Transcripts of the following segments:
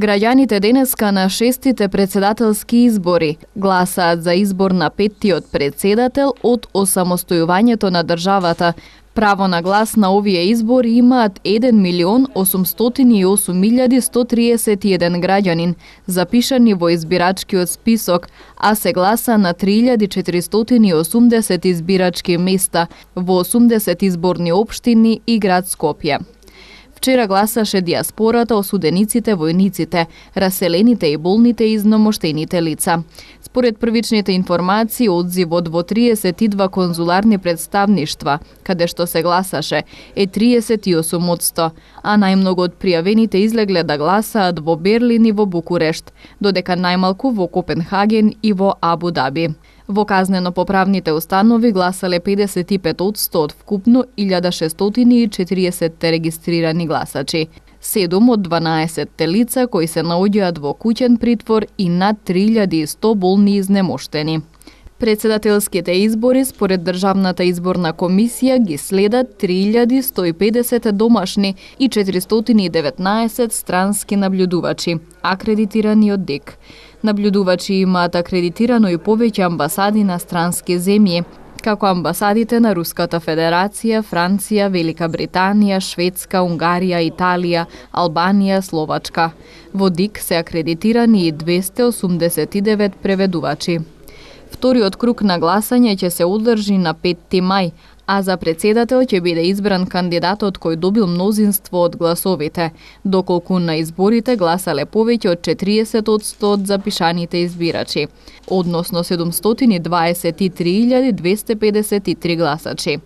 Граѓаните денеска на 6-тите председателски избори гласаат за избор на 5-тиот председател од осамостојувањето на државата. Право на глас на овие избори имаат 1.808.131 граѓанин, запишани во избирачкиот список, а се гласа на 3.480 избирачки места во 80 изборни општини и град Скопје. Вчера гласаше диаспората, осудениците, војниците, раселените и болните и изномоштените лица. Според првичните информации, одзивот во 32 конзуларни представништва, каде што се гласаше, е 38%, а најмногу од пријавените излегле да гласаат во Берлин и во Букурешт, додека најмалку во Копенхаген и во Абу Даби. Во казнено-поправните установи гласале 55% од вкупно 1640 регистрирани гласачи. 7 од 12 лица кои се наоѓаат во куќен притвор и над 3100 болни изнемоштени. Председателските избори според Државната изборна комисија ги следат 3150 домашни и 419 странски наблюдувачи, акредитирани од ДЕК. Наблюдувачи имаат акредитирано и повеќе амбасади на странски земји, како амбасадите на Руската Федерација, Франција, Велика Британија, Шведска, Унгарија, Италија, Албанија, Словачка. Во ДИК се акредитирани и 289 преведувачи. Вториот круг на гласање ќе се одржи на 5 мај, а за председател ќе биде избран кандидатот кој добил мнозинство од гласовите, доколку на изборите гласале повеќе од 40% од запишаните избирачи, односно 723.253 гласачи.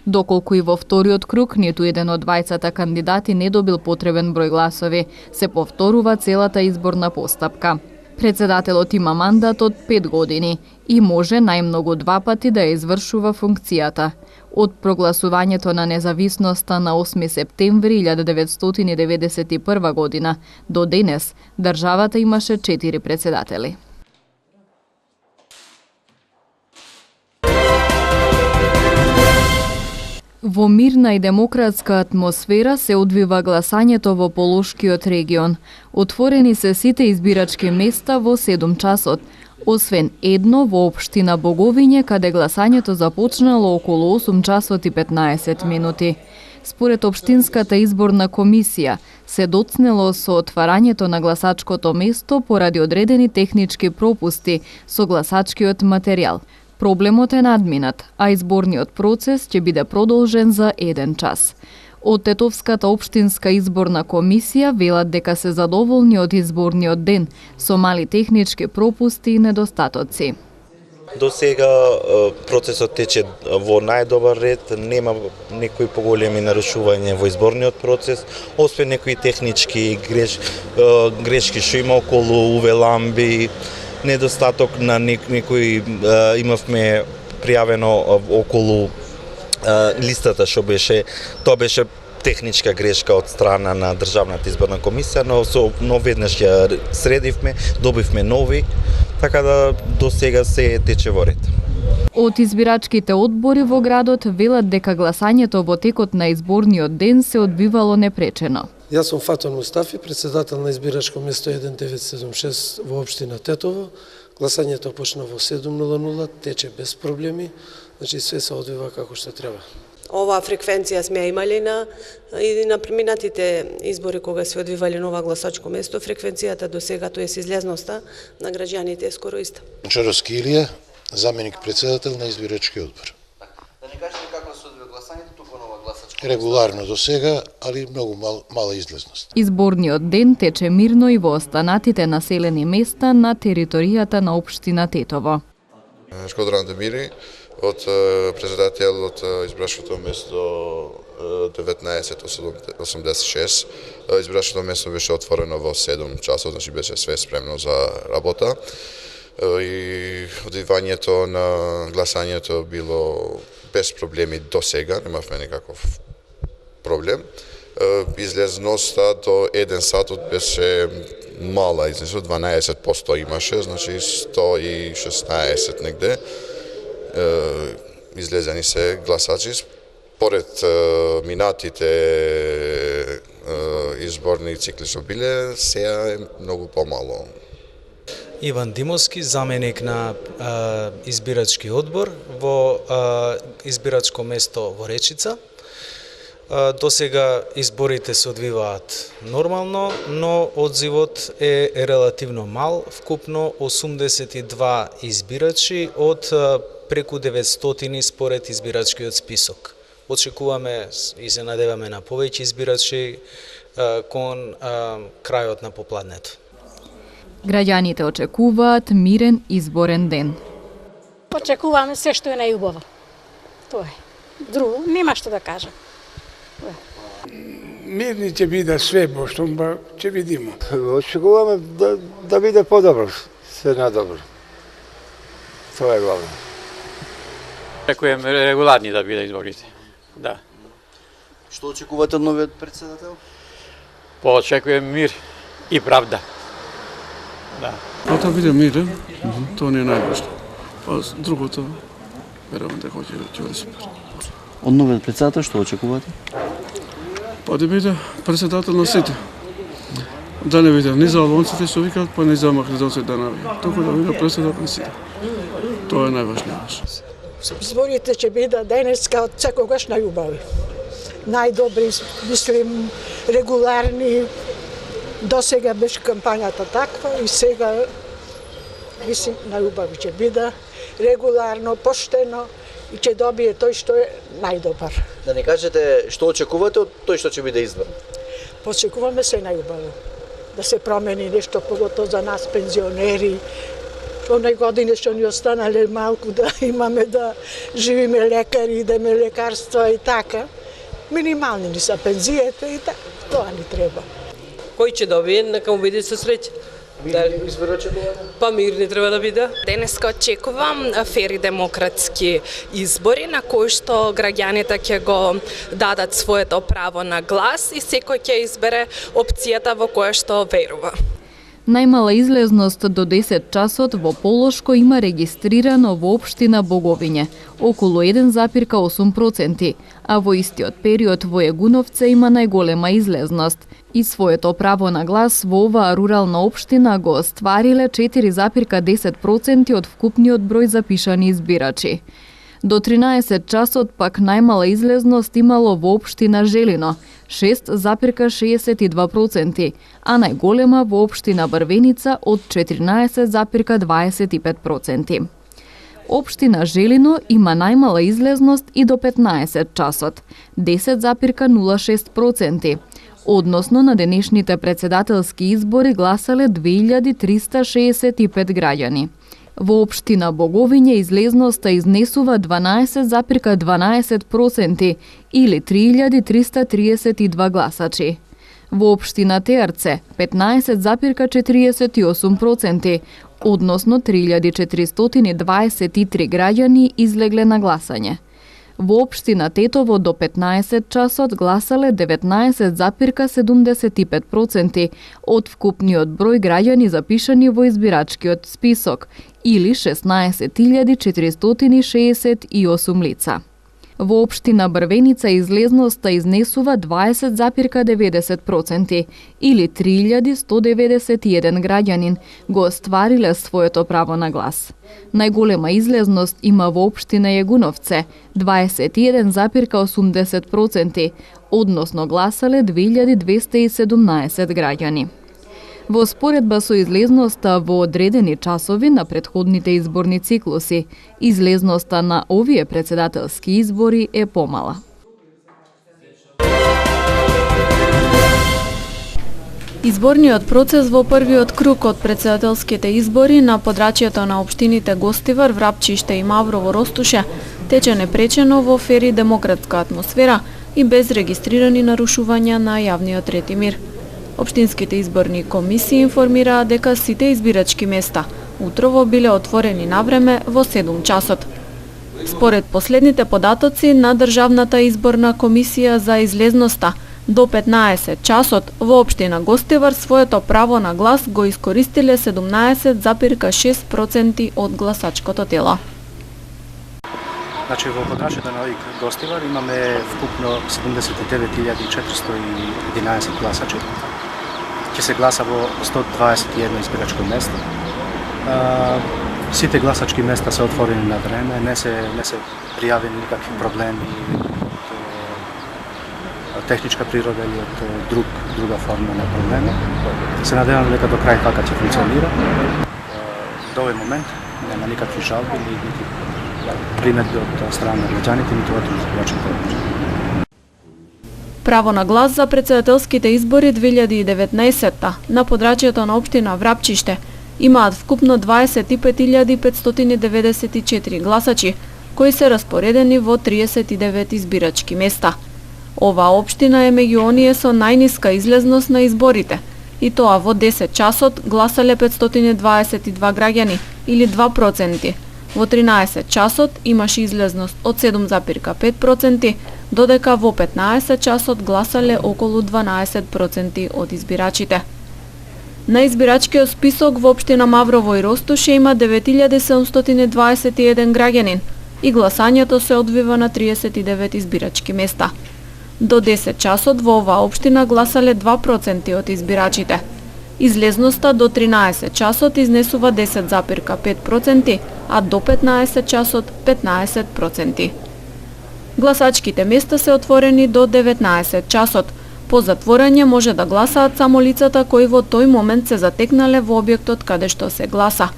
Доколку и во вториот круг ниту еден од двајцата кандидати не добил потребен број гласови, се повторува целата изборна постапка. Председателот има мандат од 5 години и може најмногу 2 пати да ја извршува функцијата. Од прогласувањето на независноста на 8 септември 1991 година до денес, државата имаше 4 председатели. Во мирна и демократска атмосфера се одвива гласањето во Полошкиот регион. Отворени се сите избирачки места во 7 часот, освен едно во општина Боговиње, каде гласањето започнало околу 8 часот и 15 минути. Според Општинската изборна комисија, се доцнело со отварањето на гласачкото место поради одредени технички пропусти со гласачкиот материјал. Проблемот е надминат, а изборниот процес ќе биде продолжен за 1 час. Од Тетовската општинска изборна комисија велат дека се задоволни од изборниот ден, со мали технички пропусти и недостатоци. До сега процесот тече во најдобар ред, нема некои поголеми нарушувања во изборниот процес, освен некои технички грешки што има околу UV ламби, недостаток на некои имавме пријавено околу листата што беше, тоа беше техничка грешка од страна на Државната изборна комисија, но веднаш ја средивме, добивме нови, така да до сега се тече во ред. Од избирачките одбори во градот велат дека гласањето во текот на изборниот ден се одбивало непречено. Јас сум Фатон Мустафи, председател на избирачко место 1976 во општина Тетово. Гласањето почна во 7:00, тече без проблеми, значи све се одвива како што треба. Оваа фреквенција сме имали на преминатите избори кога се одвивали на ова гласачко место, фреквенцијата до сега, тоест излезноста на граѓаните е скоро иста. Чаровски Илија, заменик председател на избирачки одбор. Да ни кажете како се одвива гласањето тука на ова гласачко? Регуларно до сега, али многу мала излезност. Изборниот ден тече мирно и во останатите населени места на територијата на општина Тетово. Шкодран Демири, од председател од избирачкото место 1986. Избирачкото место беше отворено во 7 часот, значи беше све спремно за работа. И одвивањето на гласањето било без проблеми до сега, немавме никаков проблем. Излезноста до 1 сатот беше мала, излезност 12% имаше, значи 116 негде излезени се гласачи. Според минатите изборни циклуси биле, сега е многу помало. Иван Димовски, заменик на избирачки одбор во избирачко место во Речица. До сега изборите се одвиваат нормално, но одзивот е релативно мал, вкупно 82 избирачи од преку 900 според избирачкиот список. Очекуваме и се надеваме на повеќе избирачи кон крајот на попладнето. Граѓаните очекуваат мирен изборен ден. Очекуваме се што е најубаво. Тоа е. Друго нема што да кажам. Мирни ќе биде све, што ќе видиме. Очекуваме да биде подобро, се надобро. Тоа е главно. Очекуваме регуларни да биде изборите. Да. Што очекувате од новиот председател? Очекуваме мир и правда. Да. Да биде мирен, тоа не е најважно. Па другото, верувам дека ќе биде супер. Од новиот председател што очекувате? Па да биде председател на сите. Да не биде ни за албанците што викаат, па ни за македонците да навија. Току да биде председател на сите. Тоа е најважниот. Изборите ќе бидат денеска од секогаш најубави. Најдобри, мислим, регуларни. До сега беше кампањата таква и сега, мислим, најубави ќе биде. Регуларно, поштено и ќе добие тој што е најдобар. Да не кажете што очекувате од тој што ќе биде избран? Очекуваме се најубаво. Да се промени нешто, поготово за нас пензионери. Онај години што ни останале малку да имаме да живиме лекари, идеме лекарства и така. Минимални ни са пензиите и така. Тоа ни треба. Кој ќе добие, нека му биде со среќа. Мирни избори очекувате? Па мирни треба да биде. Денеска очекувам фери демократски избори на кои што граѓаните ќе го дадат своето право на глас и секој ќе избере опцијата во која што верува. Најмала излезност до 10 часот во Полошко има регистрирано во општина Боговиње, околу 1,8%, а во истиот период во Егуновце има најголема излезност. И своето право на глас во оваа рурална општина го оствариле 4,10% од вкупниот број запишани избирачи. До 13 часот пак најмала излезност имало во општина Желино, 6,62%, а најголема во општина Брвеница од 14,25%. Општина Желино има најмала излезност и до 15 часот, 10,06%. Односно на денешните председателски избори гласале 2365 граѓани. Во општина Боговиње излезноста изнесува 12,12% или 3332 гласачи. Во општина Теарце 15,48%, односно 3423 граѓани излегле на гласање. Во општина Тетово до 15 часот гласале 19,75% од вкупниот број граѓани запишани во избирачкиот список или 16.468 лица. Во општина Брвеница излезноста изнесува 20,90% или 3191 граѓанин го оствариле своето право на глас. Најголема излезност има во општина Јегуновце 21,80%, односно гласале 2217 граѓани. Во споредба со излезноста во одредени часови на претходните изборни циклуси, излезноста на овие председателски избори е помала. Изборниот процес во првиот круг од председателските избори на подрачјето на општините Гостивар, Врапчиште и Маврово Ростуше тече непречено во фери демократска атмосфера и без регистрирани нарушувања на јавниот ред и мир. Општинските изборни комисии информираа дека сите избирачки места утрово биле отворени навреме во 7 часот. Според последните податоци на Државната изборна комисија за излезноста, до 15 часот во општина Гостивар своето право на глас го искористиле 17,6% од гласачкото тело. Значи во подрачјето на овие гостивар имаме вкупно 79.411 гласачи. Ќе се гласа во 121 избирачко место. Сите гласачки места се отворени на време, не се пријавени никакви проблеми од техничка природа или од друга форма на проблеми. Се надевам дека до крај така ќе функционира. До овој момент нема никакви жалби или примедби од страна на граѓаните, ниту од избирачките одбори. Право на глас за председателските избори 2019 на подрачјето на општина Врапчиште имаат вкупно 25.594 гласачи, кои се распоредени во 39 избирачки места. Оваа општина е меѓу оние со најниска излезност на изборите, и тоа во 10 часот гласале 522 граѓани, или 2%. Во 13 часот имаше излезност од 7,5%, додека во 15 часот гласале околу 12% од избирачите. На избирачкиот список во општина Маврово и Ростуше има 9721 граѓанин и гласањето се одвива на 39 избирачки места. До 10 часот во оваа општина гласале 2% од избирачите. Излезноста до 13 часот изнесува 10,5%, а до 15 часот 15%. Гласачките места се отворени до 19 часот. По затворање може да гласаат само лицата кои во тој момент се затекнале во објектот каде што се гласа.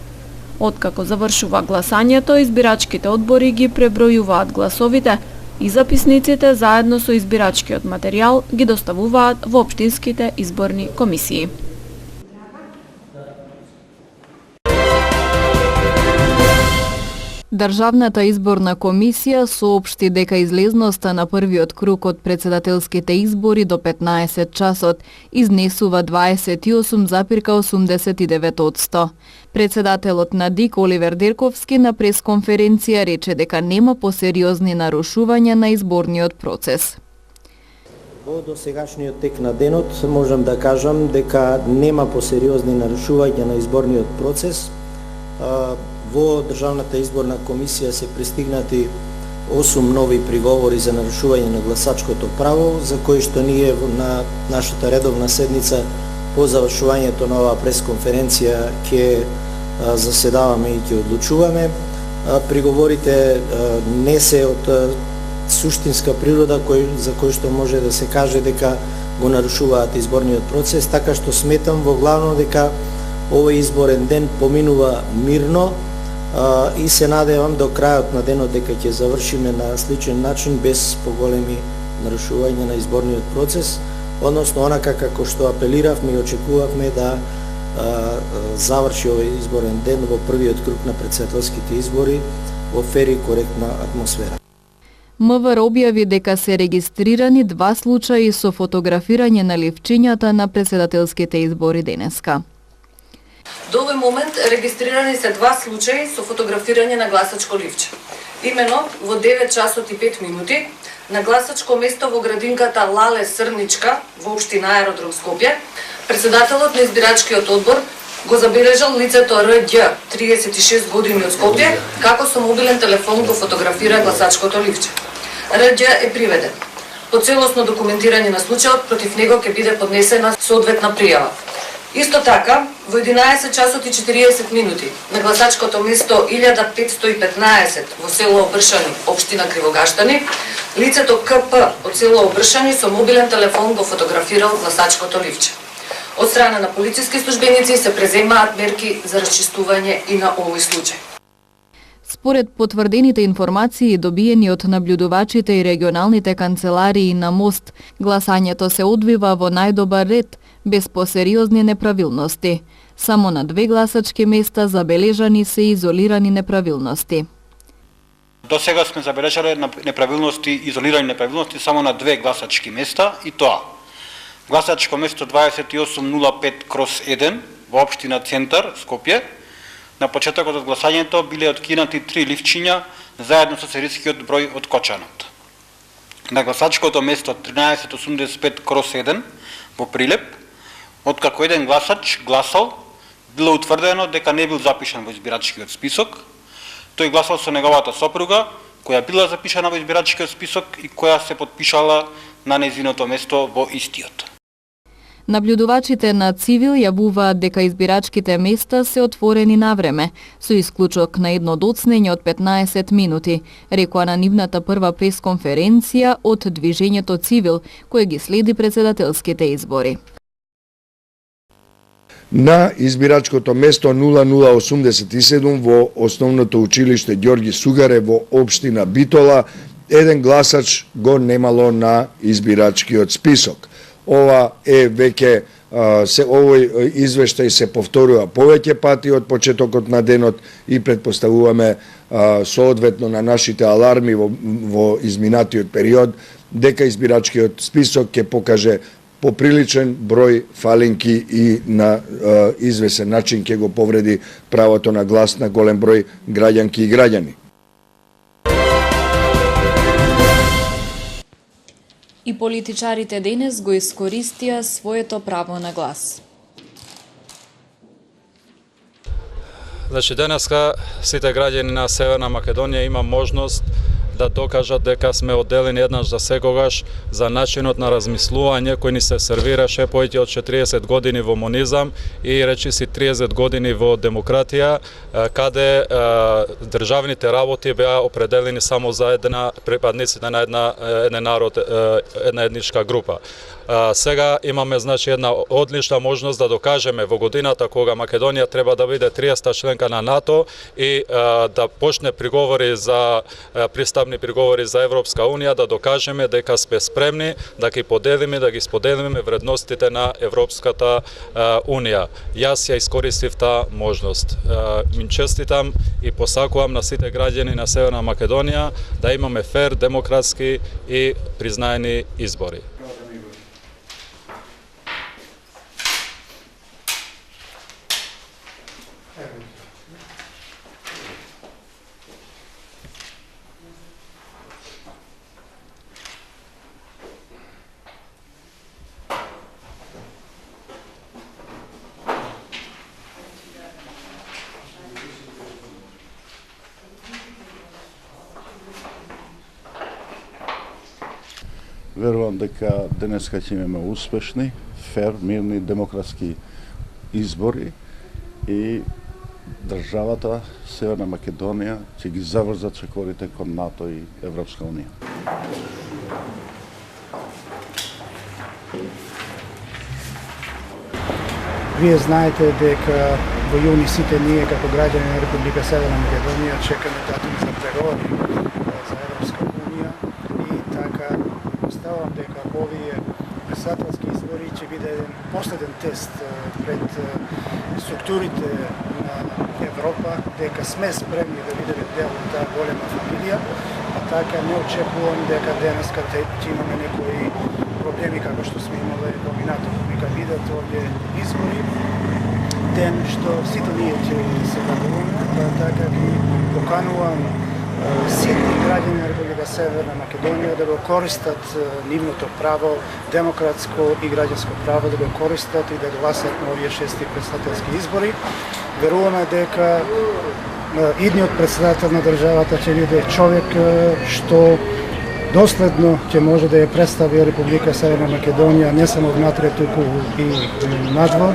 Откако завршува гласањето, избирачките одбори ги пребројуваат гласовите и записниците заедно со избирачкиот материјал ги доставуваат во општинските изборни комисии. Државната изборна комисија соопшти дека излезноста на првиот круг од председателските избори до 15 часот изнесува 28,89%. Председателот на ДИК Оливер Дерковски на пресконференција рече дека нема посериозни нарушувања на изборниот процес. Во досегашниот тек на денот можам да кажам дека нема посериозни нарушувања на изборниот процес. Во Државната изборна комисија се пристигнати 8 нови приговори за нарушување на гласачкото право, за кои што ние на нашата редовна седница по завршувањето на оваа пресконференција ќе заседаваме и ќе одлучуваме. Приговорите не се од суштинска природа за кои што може да се каже дека го нарушуваат изборниот процес, така што сметам во главно дека овој изборен ден поминува мирно и се надевам до крајот на денот дека ќе завршиме на сличен начин без поголеми нарушувања на изборниот процес, односно онака како што апелиравме и очекувавме да заврши овој изборен ден во првиот круг на председателските избори во фер и коректна атмосфера. МВР објави дека се регистрирани 2 случаи со фотографирање на ливчињата на председателските избори денеска. До овој момент регистрирани се 2 случаи со фотографирање на гласачко ливче. Имено во 9 часот и 5 минути на гласачко место во градинката Лале Срничка во општина Аеродром Скопје, председателот на избирачкиот одбор го забележал лицето Рѓ, 36 години од Скопје, како со мобилен телефон го фотографира гласачкото ливче. Рѓ е приведен. По целосно документирање на случајот против него ќе биде поднесена соодветна пријава. Исто така, во 11 часот и 40 минути на гласачкото место 1515 во село Обршани, општина Кривогаштани, лицето КП од село Обршани со мобилен телефон го фотографирал гласачкото ливче. Од страна на полициски службеници се преземаат мерки за расчистување и на овој случај. Според потврдените информации добиени од наблюдувачите и регионалните канцеларии на МОСТ, гласањето се одвива во најдобар ред, без посериозни неправилности. Само на 2 гласачки места забележани се изолирани неправилности. До сега сме забележале изолирани неправилности само на 2 гласачки места и тоа. Гласачко место 2805/1 во општина Центар, Скопје. На почетокот од гласањето биле откинати 3 ливчиња заедно со серискиот број од кочанот. На гласачкото место 1385/1 во Прилеп, откако еден гласач гласал, било утврдено дека не бил запишан во избирачкиот список. Тој гласал со неговата сопруга која била запишана во избирачкиот список и која се потпишала на нејзиното место во истиот. Наблюдувачите на Цивил јавуваат дека избирачките места се отворени на време, со исклучок на едно доцнење од 15 минути, рекоа на нивната прва пресконференција од движењето Цивил, кој ги следи председателските избори. На избирачкото место 0087 во Основното училиште Ѓорги Сугаре во општина Битола, еден гласач го немало на избирачкиот список. Ова е веќе овој извештај се повторува повеќе пати од почетокот на денот и претпоставуваме соодветно на нашите аларми во изминатиот период дека избирачкиот список ќе покаже поприличен број фалинки и на извесен начин ќе го повреди правото на глас на голем број граѓанки и граѓани. И политичарите денес го искористија своето право на глас. Значи, денеска сите граѓани на Северна Македонија има можност да докажат дека сме одделени еднаш за секогаш за начинот на размислување кој ни се сервираше повеќе од 40 години во монизам и речиси 30 години во демократија, каде државните работи беа определени само за припадниците на еден народ, една етничка група. Сега имаме значи една одлична можност да докажеме во годината кога Македонија треба да биде 30-та членка на НАТО и да почне приговори за пристапни приговори за Европска унија, да докажеме дека сме спремни да ги поделиме, да ги споделиме вредностите на Европската унија. Јас ја искористив таа можност. Ми честитам и посакувам на сите граѓани на Северна Македонија да имаме фер, демократски и признаени избори. Верувам дека денеска ќе имаме успешни, фер, мирни, демократски избори и државата Северна Македонија ќе ги заврзат чекорите кон НАТО и Европска унија. Вие знаете дека во јуни сите ние како граѓани на Република Северна Македонија чекаме датум за преговори за Европска унија и така оставам дека овие председателски избори ќе биде еден последен тест пред структурите на Европа дека сме спремни да бидеме дел од таа голема фамилија, а така не очекувам дека денеска ќе имаме некои проблеми како што сме имале во минатото. Нека бидат овие избори ден што сите ние ќе се радуваме, па така ги поканувам сите граѓани на Република Северна Македонија да го користат нивното право, демократско и граѓанско право, да го користат и да гласат на овие 6 председателски избори. Веруваме дека идниот председател на државата ќе биде човек што доследно ќе може да ја представи Република Северна Македонија не само внатре, туку и надвор.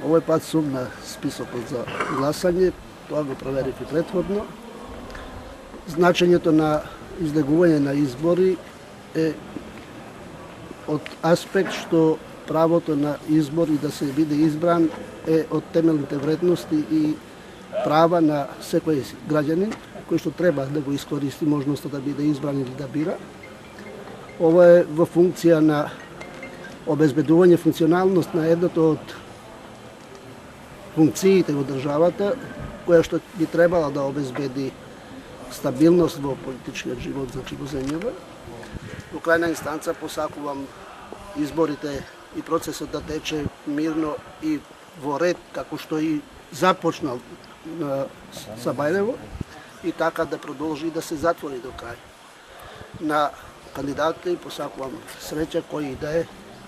Овој пат сум на списокот за гласање, тоа го проверив и претходно. Значењето на излегување на избори е од аспект што правото на избор и да се биде избран е од темелните вредности и права на секој граѓанин кој што треба да го искористи можноста да биде избран или да бира. Ова е во функција на обезбедување функционалност на едното од функциите во државата, која што би требала да обезбеди стабилност во политичкиот живот, значи во земјава. Во крајна инстанца посакувам изборите и процесот да тече мирно и во ред, како што и започнал на Сабајлево, и така да продолжи и да се затвори до крај. На кандидатите и посакувам среќа кој и да е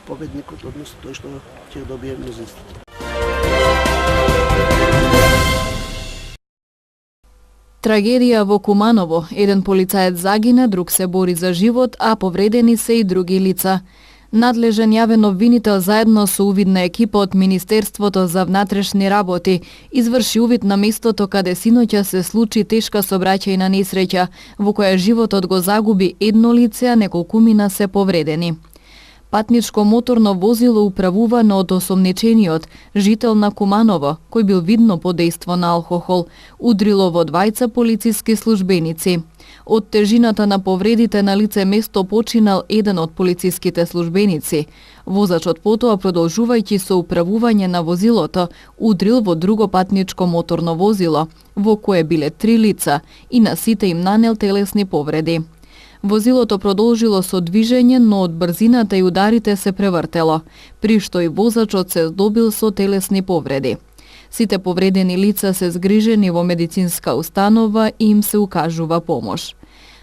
победникот, односно тој што ќе добие мнозинството. Трагедија во Куманово. Еден полицаец загина, друг се бори за живот, а повредени се и други лица. Надлежен јавен обвинител заедно со увидна екипа од Министерството за внатрешни работи изврши увид на местото каде синоќа се случи тешка сообраќајна несреќа, во која животот го загуби едно лице, а неколкумина се повредени. Патничко моторно возило управувано од осомничениот, жител на Куманово, кој бил видно под дејство на алкохол, удрило во двајца полициски службеници. Од тежината на повредите на лице место починал еден од полициските службеници. Возачот потоа, продолжувајќи со управување на возилото, удрил во друго патничко моторно возило, во кое биле 3 лица и на сите им нанел телесни повреди. Возилото продолжило со движење, но од брзината и ударите се превртело, при што и возачот се здобил со телесни повреди. Сите повредени лица се згрижени во медицинска установа и им се укажува помош.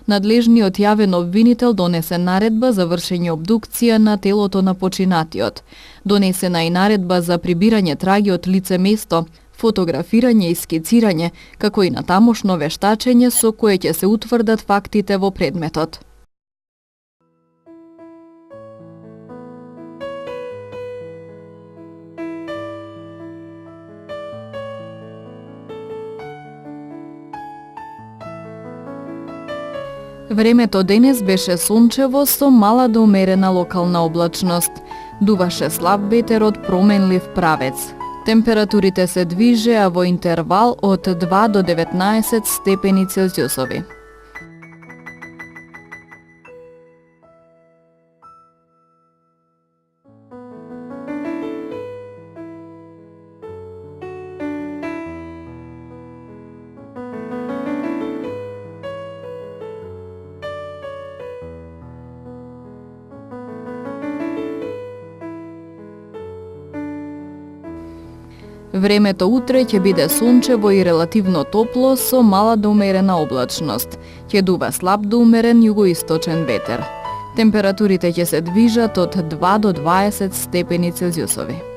Надлежниот јавен обвинител донесе наредба за вршење обдукција на телото на починатиот. Донесена и наредба за прибирање траги од лице место, фотографирање и скицирање, како и на тамошно вештачење со кое ќе се утврдат фактите во предметот. Времето денес беше сончево со мала до умерена локална облачност. Дуваше слаб ветер од променлив правец. Температурите се движеа во интервал од 2 до 19 степени Целзиусови. Времето утре ќе биде сончево и релативно топло со мала до умерена облачност. Ќе дува слаб до умерен југоисточен ветер. Температурите ќе се движат од 2 до 20 степени Целзиусови.